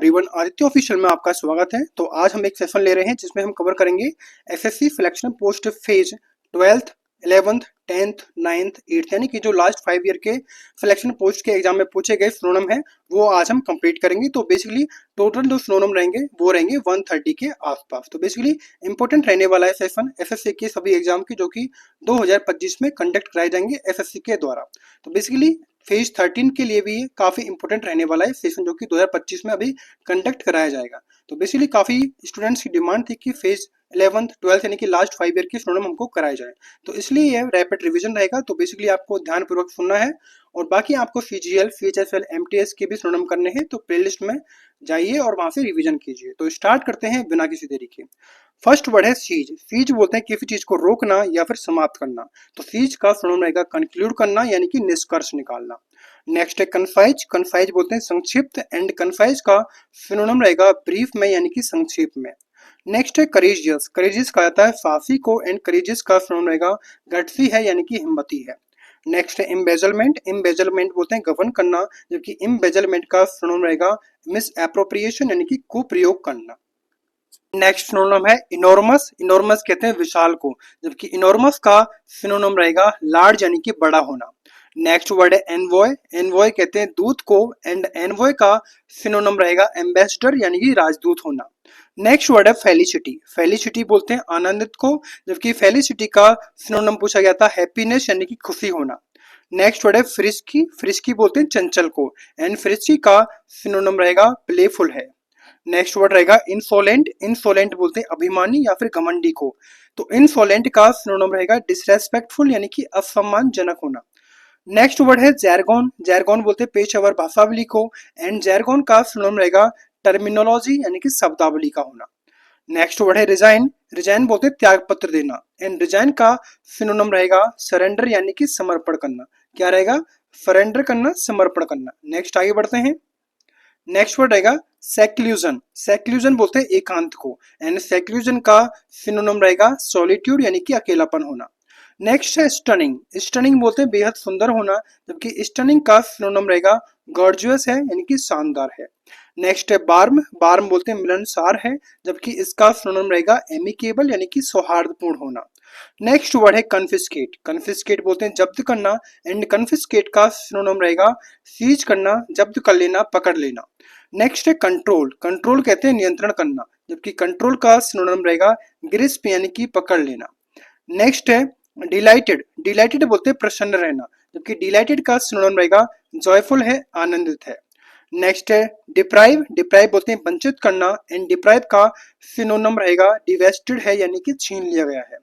Everyone, Aditya official में आपका स्वागत है। तो आज हम एक सेशन ले रहे हैं जिसमें हम कवर करेंगे SSC selection post phase 12th 11th 10th 9th 8th यानी कि जो लास्ट 5 ईयर के सिलेक्शन पोस्ट के एग्जाम में पूछे गए सिनोनिम है वो आज हम कंप्लीट करेंगे। तो बेसिकली टोटल जो सिनोनिम रहेंगे वो रहेंगे 130 के आसपास। तो बेसिकली इंपॉर्टेंट रहने वाला है सेशन एसएससी के सभी एग्जाम की, जो कि 2025 में कंडक्ट कराए जाएंगे एसएससी के द्वारा। तो बेसिकली फेज 13 के लिए भी ये काफी इंपॉर्टेंट रहने वाला है सेशन, जो कि 2025 में अभी कंडक्ट कराया जाएगा। तो बेसिकली काफी स्टूडेंट्स की डिमांड थी कि फेज 11th 12th यानी कि लास्ट 5 ईयर के स्टूडेंट हमको कराए जाए, तो इसलिए ये रैपिड रिवीजन रहेगा। तो बेसिकली आपको ध्यानपूर्वक सुनना है और बाकी आपको सीजीएल सीएचएसएल एमटीएस के भी स्टूडेंट करने हैं, तो प्लेलिस्ट में जाइए और वहां से रिवीजन कीजिए। तो स्टार्ट करते हैं बिना किसी देरी के। फर्स्ट वर्ड है सीज। सीज बोलते हैं किसी चीज को रोकना या फिर समाप्त करना। तो सीज का सिनोनिम रहेगा कंक्लूड करना यानी कि निष्कर्ष निकालना। नेक्स्ट है कन्फाइज। कन्फाइज बोलते हैं संक्षिप्त एंड कन्फाइज का सिनोनिम रहेगा ब्रीफ में यानी कि संक्षेप में। नेक्स्ट है करेजियस। करेजियस कहा जाता है साहसी को एंड करेजियस का सिनोनिम रहेगा गट्सी है यानी कि हिम्मती है। नेक्स्ट है इम्बेजलमेंट। इम्बेजलमेंट बोलते हैं गबन करना, जबकि इम्बेजलमेंट का सिनोनिम रहेगा मिस एप्रोप्रिएशन यानी कि कुप्रयोग करना। नेक्स्ट सिनोनिम है इनॉर्मस। इनॉर्मस कहते हैं विशाल को, जबकि इनॉर्मस का सिनोनिम रहेगा लार्ज यानी कि बड़ा होना। नेक्स्ट वर्ड है एनवॉय। एनवॉय कहते हैं दूत को एंड एनवॉय का सिनोनिम रहेगा एम्बेसडर यानी कि राजदूत होना। नेक्स्ट वर्ड है फेलिसिटी। फेलिसिटी बोलते हैं आनंदित को, जबकि फेलिसिटी का सिनोनिम पूछा गया था हैप्पीनेस यानी कि खुशी होना। नेक्स्ट वर्ड है फ्रिस्की। फ्रिस्की बोलते हैं चंचल को एंड फ्रिस्की का सिनोनिम रहेगा प्लेफुल है। नेक्स्ट वर्ड रहेगा इंसोलेंट। इंसोलेंट बोलते हैं अभिमानी या फिर घमंडी को, तो इंसोलेंट का सिनोनिम रहेगा डिसरेस्पेक्टफुल यानी कि असम्मानजनक होना। नेक्स्ट वर्ड है जैरगोन। जैरगोन बोलते हैं पेशेवर भाषावली को एंड जैरगोन का सिनोनिम रहेगा टर्मिनोलॉजी यानी कि शब्दावली का होना। नेक्स्ट वर्ड है रिजाइन। रिजाइन बोलते हैं त्याग पत्र देना एंड रिजाइन का सिनोनिम रहेगा सरेंडर यानी कि समर्पण करना। क्या रहेगा? सरेंडर करना, समर्पण करना। नेक्स्ट आगे बढ़ते हैं। नेक्स्ट वर्ड रहेगा सेक्लूजन। सेक्लूजन बोलते हैं एकांत को एंड सेक्लूजन का सिनोनिम रहेगा सॉलिट्यूड यानी कि अकेलापन होना। नेक्स्ट है स्टनिंग। स्टनिंग बोलते हैं बेहद सुंदर होना, जबकि स्टनिंग का सिनोनिम रहेगा गॉर्जियस है यानी कि शानदार है। नेक्स्ट है बार्म। बार्म बोलते हैं मिलनसार है, जबकि इसका सिनोनिम रहेगा एमिकेबल यानी कि सौहार्दपूर्ण होना। नेक्स्ट वर्ड है कन्फिस्केट। कन्फिस्केट बोलते हैं जब्त करना एंड कन्फिस्केट का सिनोनिम रहेगा सीज करना, जब्त कर लेना, पकड़ लेना। नेक्स्ट है कंट्रोल। कंट्रोल कहते हैं नियंत्रण करना, जबकि कंट्रोल का सिनोनिम रहेगा ग्रिस्प यानी कि पकड़ लेना। नेक्स्ट है डिलाइटेड। डिलाइटेड बोलते हैं प्रसन्न रहना, जबकि डिलाइटेड का सिनोनिम रहेगा जॉयफुल है, आनंदित है। नेक्स्ट है डिप्राइव। डिप्राइव बोलते हैं वंचित करना एंड डिप्राइव का सिनोनिम रहेगा डिवेस्टेड है यानी कि छीन लिया गया है।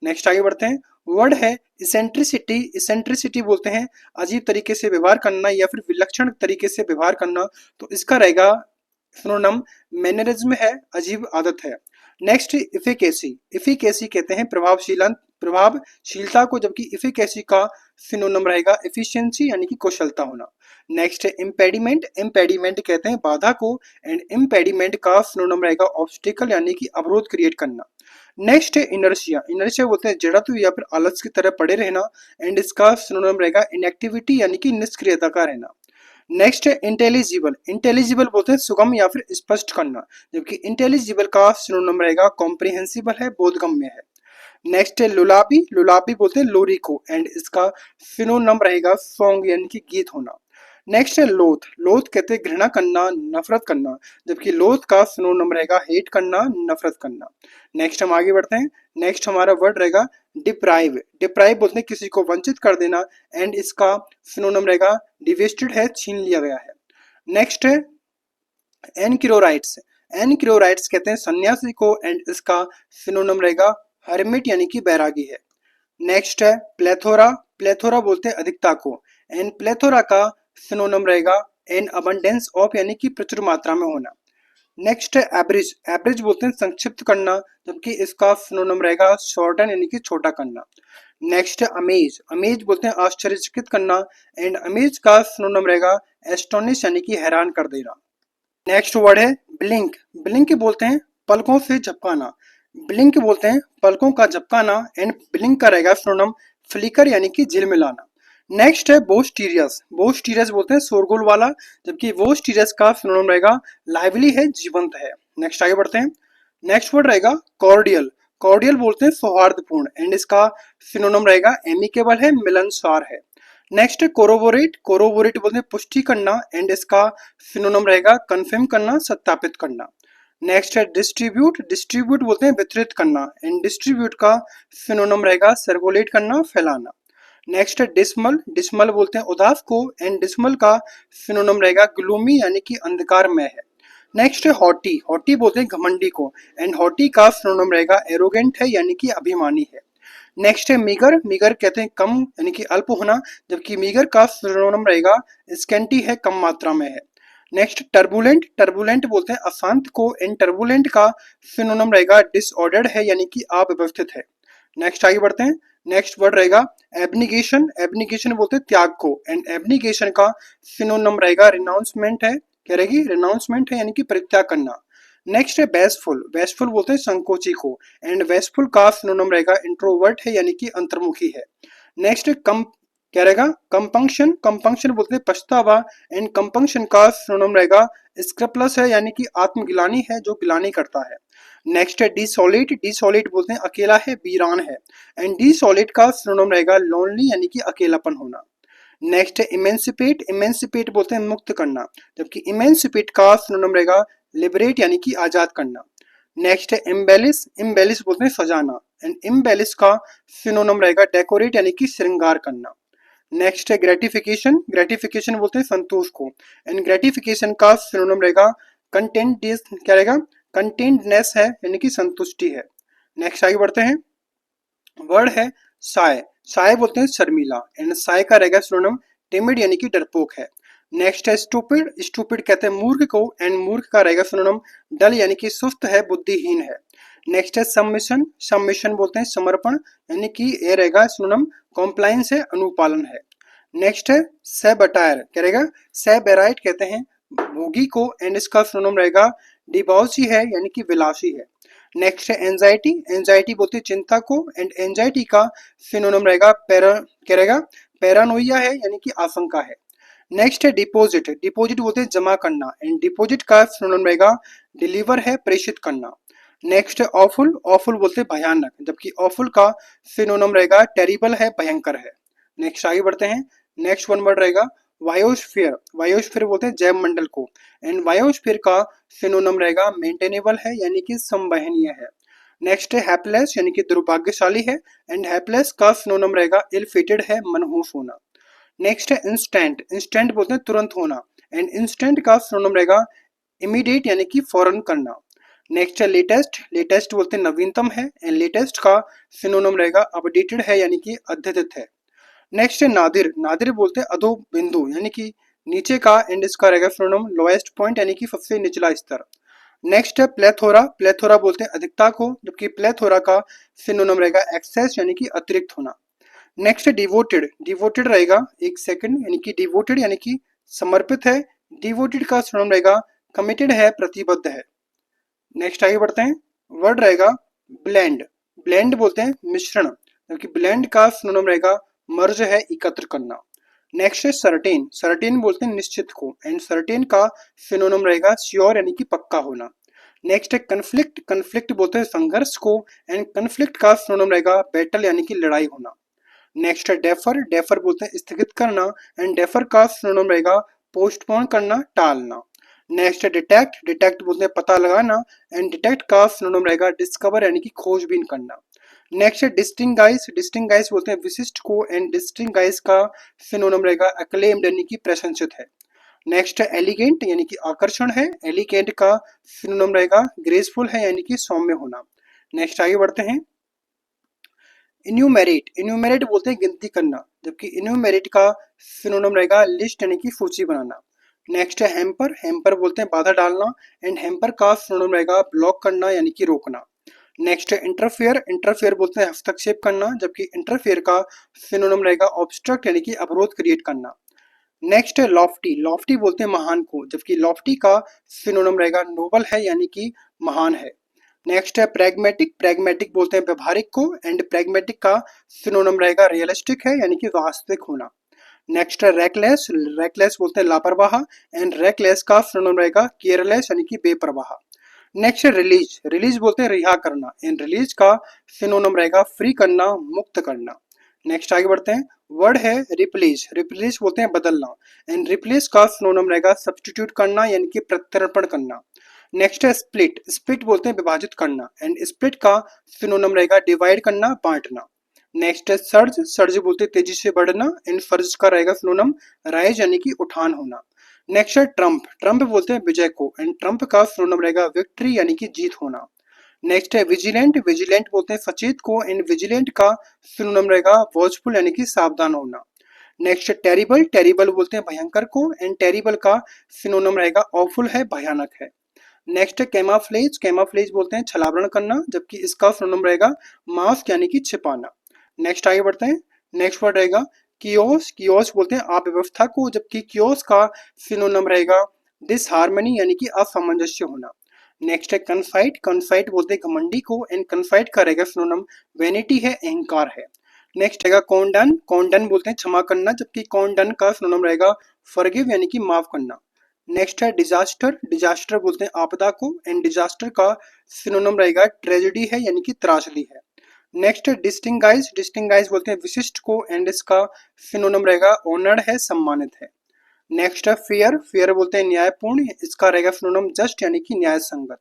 नेक्स्ट आगे बढ़ते हैं। वर्ड है इसेंट्रिसिटी। इसेंट्रिसिटी बोलते हैं अजीब तरीके से व्यवहार करना या फिर विलक्षण तरीके से व्यवहार करना, तो इसका रहेगा सिनोनिम मैनरिज्म है, अजीब आदत है। Next efficacy. इफिकेसी कहते हैं प्रभावशीलता को, जबकि इफिकेसी का सिनोनिम रहेगा एफिशिएंसी यानी कि कुशलता होना। नेक्स्ट है इम्पेडिमेंट। इम्पेडिमेंट कहते हैं बाधा को एंड इम्पेडिमेंट का सिनोनिम रहेगा ऑब्स्टिकल यानी कि अवरोध क्रिएट करना। नेक्स्ट है इनर्शिया। इनर्शिया बोलते हैं जड़त्व या फिर आलस की तरह पड़े रहना एंड इसका सिनोनिम रहेगा इनएक्टिविटी यानी कि निष्क्रियता का रहना। नेक्स्ट है इंटेलिजिबल। इंटेलिजिबल बोलते हैं सुगम या फिर स्पष्ट करना, जबकि इंटेलिजिबल का सिनोनिम रहेगा कॉम्प्रिहेंसिबल है, बोधगम्य है। नेक्स्ट है लुलाबी। लुलाबी बोलते हैं लोरी को एंड इसका सिनोनिम रहेगा सॉन्ग यानी कि गीत होना। नेक्स्ट है लोथ। लोथ कहते हैं घृणा करना, नफरत करना, जबकि लोथ का सिनोनिम रहेगा हेट करना, नफरत करना। नेक्स्ट हम आगे बढ़ते हैं। नेक्स्ट हमारा वर्ड रहेगा डिप्राइव। डिप्राइव बोलते हैं किसी को वंचित कर देना एंड इसका सिनोनिम रहेगा डिवेस्टेड है, छीन लिया गया है। नेक्स्ट है एनक्रोराइट्स। एनक्रोराइट्स कहते हैं सन्यासी को एंड इसका सिनोनिम रहेगा हर्मिट यानी कि बैरागी है। नेक्स्ट है प्लेथोरा। प्लेथोरा बोलते हैं अधिकता को एंड प्लेथोरा का सिनोनिम रहेगा एन अबंडेंस ऑफ यानी कि प्रचुर मात्रा में होना। नेक्स्ट है एवरेज। एवरेज बोलते हैं संक्षिप्त करना, जबकि इसका सिनोनिम रहेगा शॉर्टन यानी कि छोटा करना। नेक्स्ट है अमेज। अमेज बोलते हैं आश्चर्यचकित करना एंड अमेज का सिनोनिम रहेगा एस्टोनिश यानी कि हैरान कर देना। नेक्स्ट वर्ड है ब्लिंक। ब्लिंक बोलते हैं पलकों से झपकाना। ब्लिंक बोलते हैं पलकों का झपकाना एंड ब्लिंक का रहेगा सिनोनिम फ्लिकर यानी कि झिलमिलाना। नेक्स्ट है बोस्टीरियस, बोस्टीरियस बोलते हैं शोरगुल वाला, जबकि वोस्टीरियस का सिनोनिम रहेगा लाइवली है, जीवंत है। नेक्स्ट आगे बढ़ते हैं। नेक्स्ट वर्ड रहेगा कॉर्डियल, कॉर्डियल बोलते हैं सौहार्दपूर्ण, एंड इसका सिनोनिम रहेगा एमिकेबल है, मिलनसार है। नेक्स्ट है कोरोबोरेट, कोरोबोरेट बोलते हैं पुष्टि करना, एंड इसका सिनोनिम रहेगा कंफर्म करना, सत्यापित करना। नेक्स्ट है डिस्ट्रीब्यूट, डिस्ट्रीब्यूट बोलते हैं वितरित करना, एंड डिस्ट्रीब्यूट का सिनोनिम रहेगा सर्कुलेट करना, फैलाना। नेक्स्ट है डिसमल, डिसमल बोलते हैं उदास को, एंड डिसमल का सिनोनिम रहेगा ग्लूमी यानी कि अंधकारमय है। नेक्स्ट है हॉटी, हॉटी बोलते हैं घमंडी को, एंड हॉटी का सिनोनिम रहेगा एरोगेंट है यानी कि अभिमानी है। नेक्स्ट है मीगर, मीगर कहते हैं कम यानी कि अल्प होना, जबकि मीगर का सिनोनिम रहेगा स्कैंटी है, कम मात्रा में है। नेक्स्ट टर्बुलेंट, टर्बुलेंट बोलते हैं अशांत को, एंड टर्बुलेंट का सिनोनिम रहेगा डिसऑर्डर्ड है यानी कि अव्यवस्थित है। नेक्स्ट आगे बढ़ते हैं। नेक्स्ट वर्ड रहेगा एब्निगेशन, एब्निगेशन बोलते हैं त्याग को, एंड एब्निगेशन का सिनोनिम रहेगा रिनाउंसमेंट है, क्या रहेगी, रिनाउंसमेंट है यानी कि परित्याग करना। नेक्स्ट है बेसफुल, बेसफुल बोलते हैं संकोची को, एंड बेसफुल का सिनोनिम रहेगा इंट्रोवर्ट है यानी कि अंतर्मुखी है। नेक्स्ट है कम, क्या रहेगा, कंपंक्शन, कंपंक्शन बोलते हैं पछतावा, एंड कंपंक्शन का सिनोनिम रहेगा स्क्रप्लस है यानी कि आत्मगिलानी है, जो गिलानी करता है। नेक्स्ट है डिसोलेट, डिसोलेट बोलते हैं अकेला है, वीरान है, एंड डिसोलेट का सिनोनिम रहेगा लोनली यानी कि अकेलापन होना। नेक्स्ट है इमेंसिपेट, इमेंसिपेट बोलते हैं मुक्त करना, जबकि इमेंसिपेट का सिनोनिम रहेगा लिबरेट यानी कि आजाद करना। नेक्स्ट है इम्बेलिस, इम्बेलिस बोलते हैं सजाना, एंड इम्बेलिस का सिनोनिम रहेगा डेकोरेट यानी कि श्रृंगार करना। नेक्स्ट है ग्रेटिफिकेशन, ग्रेटिफिकेशन बोलते हैं संतोष को, एंड ग्रेटिफिकेशन का सिनोनिम रहेगा कंटेंट, क्या रहेगा, कंटेंटनेस है यानी कि संतुष्टि है। नेक्स्ट आगे बढ़ते हैं। वर्ड है साय, साय बोलते हैं शर्मीला, एंड साय का रहेगा सिनोनिम टिमिड यानी कि डरपोक है। नेक्स्ट है स्टूपिड, स्टूपिड कहते हैं मूर्ख को, एंड मूर्ख का रहेगा सिनोनिम डल यानी कि सुस्त है, बुद्धिहीन है। नेक्स्ट है सबमिशन, सबमिशन बोलते हैं समर्पण, यानी कि ये रहेगा सिनोनिम कॉम्प्लायंस है, अनुपालन है। नेक्स्ट है सेबटायर, क्या रहेगा, सेबेराइट कहते हैं भोगी को, एंड इसका सिनोनिम रहेगा डिबॉसी है यानी कि विलासी है। नेक्स्ट है एंजाइटी, एंजाइटी बोलते हैं चिंता को, एंड एंजाइटी का सिनोनिम रहेगा क्या रहेगा, पैरानोइया है यानी कि आशंका है। नेक्स्ट है डिपॉजिट, डिपॉजिट बोलते हैं जमा करना, एंड डिपॉजिट का सिनोनिम रहेगा डिलीवर है, प्रेषित करना। नेक्स्ट है ऑफुल, ऑफुल बोलते हैं भयानक, जबकि ऑफुल का सिनोनिम रहेगा टेरिबल है, भयंकर है। नेक्स्ट आगे बढ़ते हैं। नेक्स्ट वन वर्ड रहेगा वायोस्फीयर, वायोस्फीयर बोलते हैं जैव मंडल को, एंड वायोस्फीयर का सिनोनिम रहेगा मेंटेनेबल है यानी कि संवहनीय है। नेक्स्ट है हैप्लेस यानी कि दुर्भाग्यशाली है, एंड हैप्लेस का सिनोनिम रहेगा इल फेटेड है, मनहूस होना। नेक्स्ट है इंस्टेंट, इंस्टेंट बोलते हैं तुरंत होना, एंड इंस्टेंट का सिनोनिम रहेगा इमीडिएट यानी कि फौरन करना। नेक्स्ट है लेटेस्ट, लेटेस्ट बोलते हैं नवीनतम है, एंड लेटेस्ट का सिनोनिम रहेगा अपडेटेड है यानी कि अद्यतित है। नेक्स्ट है नादिर, नादिर बोलते हैं अधो बिंदु यानी कि नीचे का, एंड इसका रहेगा सिनोनिम लोएस्ट पॉइंट यानी कि सबसे निचला स्तर। नेक्स्ट है प्लेथोरा, प्लेथोरा बोलते हैं अधिकता को, जबकि प्लेथोरा का सिनोनिम रहेगा एक्सेस यानी कि अतिरिक्त होना। नेक्स्ट है डिवोटेड, डिवोटेड रहेगा एक सेकंड, यानी कि डिवोटेड यानी कि समर्पित है, डिवोटेड का सिनोनिम रहेगा कमिटेड है, प्रतिबद्ध है। नेक्स्ट आगे बढ़ते हैं। वर्ड रहेगा ब्लेंड, ब्लेंड बोलते हैं मिश्रण, जबकि ब्लेंड का सिनोनिम रहेगा मर्ज है, एकत्र करना। नेक्स्ट है सर्टेन, सर्टेन बोलते हैं निश्चित को, एंड सर्टेन का सिनोनिम रहेगा श्योर यानी कि पक्का होना। नेक्स्ट है कन्फ्लिक्ट, कन्फ्लिक्ट बोलते हैं संघर्ष को, एंड कन्फ्लिक्ट का सिनोनिम रहेगा बैटल यानी कि लड़ाई होना। नेक्स्ट है डेफर, डेफर बोलते हैं स्थगित करना, एंड डेफर का सिनोनिम रहेगा पोस्टपोन करना, टालना। नेक्स्ट है डिटेक्ट, डिटेक्ट बोलते हैं पता लगाना, एंड डिटेक्ट का सिनोनिम रहेगा डिस्कवर यानी कि खोजबीन करना। नेक्स्ट है डिस्टिंगाइज, डिस्टिंगाइज बोलते हैं विशिष्ट को, एंड डिस्टिंगाइज का सिनोनिम रहेगा अक्लेम्ड यानी कि प्रशंसित है। नेक्स्ट है एलिगेंट यानी कि आकर्षण है, एलिगेंट का सिनोनिम रहेगा ग्रेसफुल है यानी कि सौम्य होना। नेक्स्ट आगे बढ़ते हैं। इन्यूमेरेट, इन्यूमेरेट बोलते हैं गिनती करना, जबकि इन्यूमेरेट का सिनोनिम रहेगा लिस्ट यानी कि सूची बनाना। नेक्स्ट है हैम्पर, हैम्पर बोलते हैं बाधा डालना, एंड हैम्पर का सिनोनिम रहेगा ब्लॉक करना यानी कि रोकना। नेक्स्ट है इंटरफेयर, इंटरफेयर बोलते हैं हस्तक्षेप करना, जबकि इंटरफेयर का सिनोनिम रहेगा ऑब्स्ट्रक्ट यानी कि अवरोध क्रिएट करना। नेक्स्ट है लॉफ्टी, लॉफ्टी बोलते हैं महान को, जबकि लॉफ्टी का सिनोनिम रहेगा नोबल है यानी कि महान है। नेक्स्ट है प्रैग्मेटिक, प्रैग्मेटिक बोलते हैं व्यवहारिक को, एंड प्रैग्मेटिक का सिनोनिम रहेगा रियलिस्टिक है यानी कि वास्तविक होना। नेक्स्ट है रेकलेस, रेकलेस बोलते हैं लापरवाह, एंड रेकलेस का सिनोनिम रहेगा केयरलेस यानी कि बेपरवाह। नेक्स्ट है रिलीज, रिलीज बोलते हैं रिहा करना, एंड रिलीज का सिनोनिम रहेगा फ्री करना, मुक्त करना। नेक्स्ट आगे बढ़ते हैं, वर्ड है रिप्लेस, रिप्लेस बोलते हैं बदलना, एंड रिप्लेस का सिनोनिम रहेगा सब्स्टिट्यूट करना यानी कि प्रत्यर्पण करना। नेक्स्ट है स्प्लिट, स्प्लिट बोलते हैं विभाजित करना, एंड स्प्लिट का सिनोनिम रहेगा डिवाइड करना, बांटना। नेक्स्ट है सर्ज, सर्ज बोलते हैं तेजी से बढ़ना, एंड सर्ज का रहेगा सिनोनिम राइज यानी कि उठान होना। नेक्स्ट है ट्रम्प, ट्रम्प बोलते हैं विजय को, एंड ट्रम्प का सिनोनिम रहेगा विक्ट्री यानी कि जीत होना। नेक्स्ट है विजिलेंट, विजिलेंट बोलते हैं सचेत को, एंड विजिलेंट का सिनोनिम रहेगा वॉचफुल यानी कि सावधान होना। नेक्स्ट है टेरिबल, टेरिबल बोलते हैं भयंकर को, एंड टेरिबल का सिनोनिम रहेगा ऑफुल है, भयानक है। नेक्स्ट है कैमाफ्लेज, कैमाफ्लेज बोलते हैं छलावरण करना, जबकि इसका सिनोनिम रहेगा मास्क यानी कि छिपाना। नेक्स्ट आगे बढ़ते हैं, नेक्स्ट वर्ड रहेगा कियोस, कियोस बोलते हैं अव्यवस्था को, जबकि कियोस का सिनोनिम रहेगा डिसहार्मनी यानी कि असामंजस्य होना। नेक्स्ट है कन्फाइट, कन्फाइट बोलते हैं घमंडी को, एंड कन्फाइट का रहेगा सिनोनिम वेनिटी है, अहंकार है। नेक्स्ट रहेगा कॉन्डन, कॉन्डन बोलते हैं क्षमा करना, जबकि कॉन्डन का सिनोनिम रहेगा फॉरगिव यानी कि माफ करना। नेक्स्ट है डिजास्टर, डिजास्टर बोलते हैं आपदा को, एंड डिजास्टर का सिनोनिम रहेगा ट्रेजेडी है यानी कि त्रासदी है। नेक्स्ट है डिस्टिंगाइज, डिस्टिंगाइज बोलते हैं विशिष्ट को, एंड इसका सिनोनिम रहेगा ऑनर्ड है, सम्मानित है। नेक्स्ट है फेयर, फेयर बोलते हैं न्यायपूर्ण, इसका रहेगा सिनोनिम जस्ट यानी कि न्याय संगत।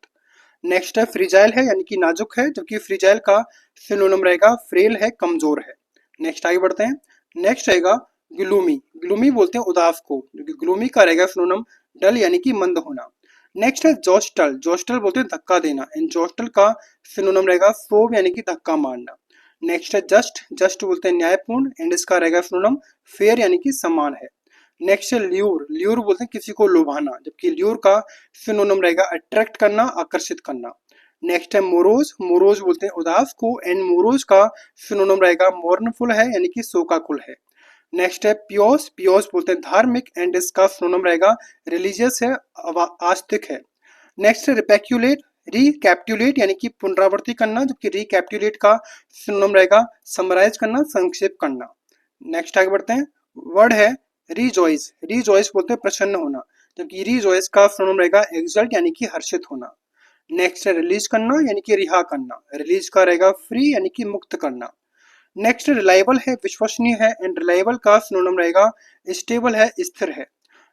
नेक्स्ट है फ्रिजाइल है यानी कि नाजुक है, जबकि फ्रिजाइल का सिनोनिम रहेगा फ्रेल है, कमजोर है। नेक्स्ट आगे बढ़ते हैं, नेक्स्ट रहेगा ग्लूमी, ग्लूमी बोलते हैं उदास को, क्योंकि ग्लूमी का रहेगा सिनोनिम डल यानी कि मंद होना। नेक्स्ट है जोस्टल, जोस्टल बोलते हैं धक्का देना, एंड जोस्टल का सिनोनिम रहेगा सोव यानी कि धक्का मारना। नेक्स्ट है जस्ट, जस्ट बोलते हैं न्यायपूर्ण, एंड इसका रहेगा सिनोनिम फेयर यानी कि समान है। नेक्स्ट है ल्यूर, ल्यूर बोलते हैं किसी को लुभाना, जबकि ल्यूर का सिनोनिम रहेगा अट्रैक्ट करना, आकर्षित करना। नेक्स्ट है मोरोज, मोरोज बोलते हैं उदास को, एंड मोरोज का सिनोनिम रहेगा मोर्नफुल है यानी कि शोकाकुल है। नेक्स्ट है पियोस, पियोस बोलते हैं धार्मिक, एंड इसका सिनोनिम रहेगा रिलीजियस है, आस्तिक है। नेक्स्ट है रिपेक्युलेट, रिकैप्टुलेट यानी कि पुनरावृत्ति करना, जबकि रिकैप्टुलेट का सिनोनिम रहेगा समराइज करना, संक्षेप करना। नेक्स्ट आगे बढ़ते हैं, वर्ड है रिजॉइस, रिजॉइस बोलते हैं प्रसन्न होना, जबकि रिजॉइस का सिनोनिम रहेगा एक्सल्ट यानी कि हर्षित होना। नेक्स्ट है रिलीज करना यानी कि रिहा करना, रिलीज का रहेगा फ्री यानी कि मुक्त करना। नेक्स्ट रिलायबल है विश्वसनीय है, एंड रिलायबल का सिनोनिम रहेगा स्टेबल है, स्थिर है।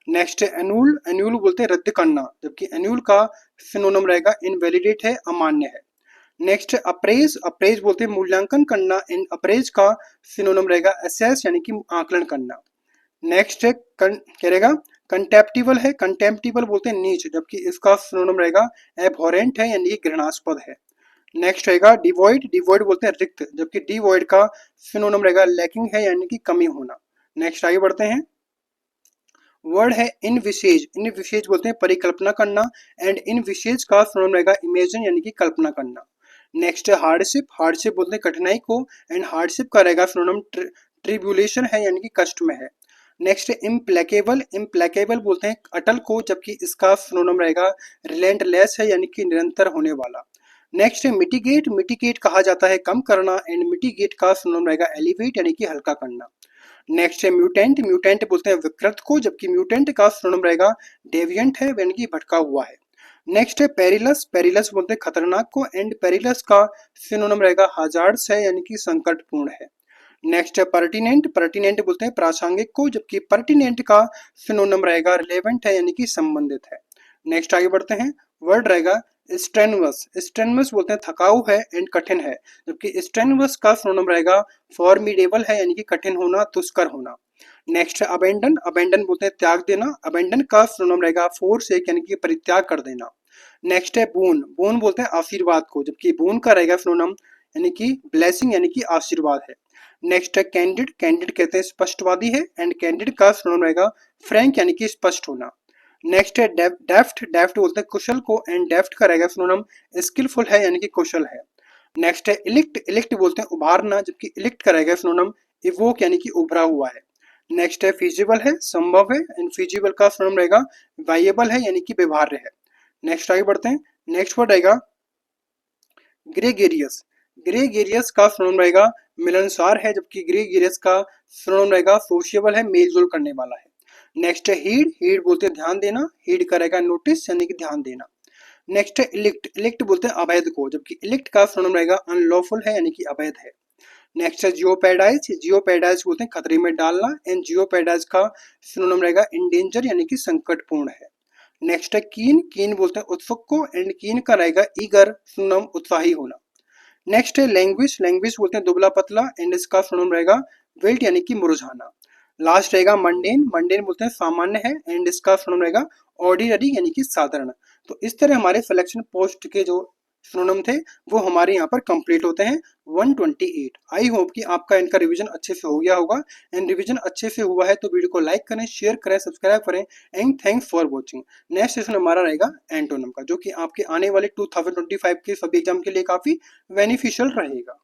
नेक्स्ट है एन्यूल, एन्यूल बोलते हैं रद्द करना, जबकि एन्यूल का सिनोनिम रहेगा इनवैलिडेट है, अमान्य है। नेक्स्ट है अप्रेज, अप्रेज बोलते हैं मूल्यांकन करना, एंड अप्रेज का सिनोनिम रहेगा असेस यानी कि आकलन करना। नेक्स्ट है क्या रहेगा कंटेम्प्टिबल है, कंटेम्प्टिबल बोलते हैं नीच, जबकि इसका सिनोनिम रहेगा एबहॉरेंट है यानी कि घृणास्पद है। नेक्स्ट रहेगा डिवॉइड, डिवॉइड बोलते हैं रिक्त, जबकि डिवॉइड का सिनोनिम रहेगा लैकिंग है यानी कि कमी होना। नेक्स्ट आगे बढ़ते हैं, वर्ड है इन विशेष, इन विशेष बोलते हैं परिकल्पना करना, एंड इन विशेष का सिनोनिम रहेगा इमेजिन यानी कि कल्पना करना। नेक्स्ट है हार्डशिप, हार्डशिप बोलते हैं कठिनाई को, एंड हार्डशिप का रहेगा सिनोनिम ट्रिब्यूलेशन है यानी कि कष्ट में है। नेक्स्ट है इम्प्लेकेबल, इम्प्लेकेबल बोलते हैं अटल को, जबकि इसका सिनोनिम रहेगा रिलेंटलेस है यानी कि निरंतर होने वाला। नेक्स्ट है मिटिगेट, मिटिगेट कहा जाता है कम करना, एंड मिटिगेट का सिनोनिम रहेगा एलिवेट यानी कि हल्का करना। नेक्स्ट है म्यूटेंट, म्यूटेंट बोलते हैं विकृत को, जबकि म्यूटेंट का सिनोनिम रहेगा डेविएंट है यानी कि भटका हुआ है। नेक्स्ट है पेरिलस, पेरिलस बोलते हैं खतरनाक को, एंड पेरिलस का सिनोनिम रहेगा हजार्ड्स है यानी कि संकटपूर्ण है। नेक्स्ट है पर्टिनेंट, पर्टिनेंट बोलते हैं प्रासंगिक को, जबकि पर्टिनेंट का सिनोनिम रहेगा रिलेवेंट है यानी कि संबंधित है। नेक्स्ट आगे बढ़ते हैं, वर्ड रहेगा स्ट्रेनवस, स्ट्रेनवस बोलते हैं थकाऊ है एंड कठिन है, जबकि स्ट्रेनवस का सिनोनिम रहेगा फॉर्मिडेबल है यानी कि कठिन होना, दुष्कर होना। नेक्स्ट है अबेंडन, अबेंडन बोलते हैं त्याग देना, अबेंडन का सिनोनिम रहेगा फोर्स यानी कि परित्याग कर देना। नेक्स्ट है बोन, बोन बोलते हैं आशीर्वाद को, जबकि बोन का रहेगा सिनोनिम यानी कि ब्लेसिंग यानी कि आशीर्वाद है। नेक्स्ट है कैंडिड, कैंडिड कहते हैं स्पष्टवादी है, एंड कैंडिड का सिनोनिम रहेगा फ्रैंक यानी कि स्पष्ट होना। नेक्स्ट है डेफ्ट, डेफ्ट बोलते हैं कुशल को, एंड डेफ्ट का रहेगा सिनोनिम स्किलफुल है यानी कि कुशल है। नेक्स्ट है इलिक्ट, इलिक्ट बोलते हैं उभारना, जबकि इलिक्ट का रहेगा सिनोनिम इवोक यानी कि उभरा हुआ है। नेक्स्ट है फिजिबल है संभव है, एंड फिजिबल का सिनोनिम रहेगा वाइएबल है यानी कि व्यवहार्य है। नेक्स्ट आगे बढ़ते हैं, नेक्स्ट वर्ड रहेगा ग्रेगेरियस, ग्रेगेरियस का सिनोनिम रहेगा मिलनसार है, जबकि ग्रीगियस का सिनोनिम रहेगा सोशिएबल है, मेल जोल करने वाला है। नेक्स्ट है हीड, हीड बोलते हैं ध्यान देना, हीड का रहेगा नोटिस यानी कि ध्यान देना। नेक्स्ट है इलिक्ट, इलिक्ट बोलते हैं अवैध को, जबकि इलिक्ट का सिनोनिम रहेगा अनलॉफुल है यानी कि अवैध है। नेक्स्ट है जियोपैडाइज, जियोपैडाइज बोलते हैं खतरे में डालना, एंड जियोपैडाइज का सिनोनिम रहेगा इंडेंजर यानी कि संकटपूर्ण है। नेक्स्ट है कीन, कीन बोलते हैं उत्सुक को, एंड कीन का रहेगा ईगर, सिनोनिम उत्साही होना। नेक्स्ट है लैंग्वेज, लैंग्वेज बोलते हैं दुबला पतला, एंड इसका सिनोनिम रहेगा विल्ट यानी कि मुरझाना। लास्ट रहेगा मंडेन, मंडेन बोलते हैं सामान्य है, एंड इसका सिनोनिम रहेगा ऑर्डिनरी यानी कि साधारण। तो इस तरह हमारे सिलेक्शन पोस्ट के जो सिनोनिम थे वो हमारे यहाँ पर कंप्लीट होते हैं 128। आई होप कि आपका इनका रिवीजन अच्छे से हो गया होगा, एंड रिवीजन अच्छे से हुआ है तो वीडियो को लाइक करें, शेयर करें, सब्सक्राइब करें, and thanks for watching. Next session हमारा रहेगा एंटोनिम का, जो कि आपके आने वाले 2025 के सभी एग्जाम के लिए काफी बेनिफिशियल रहेगा।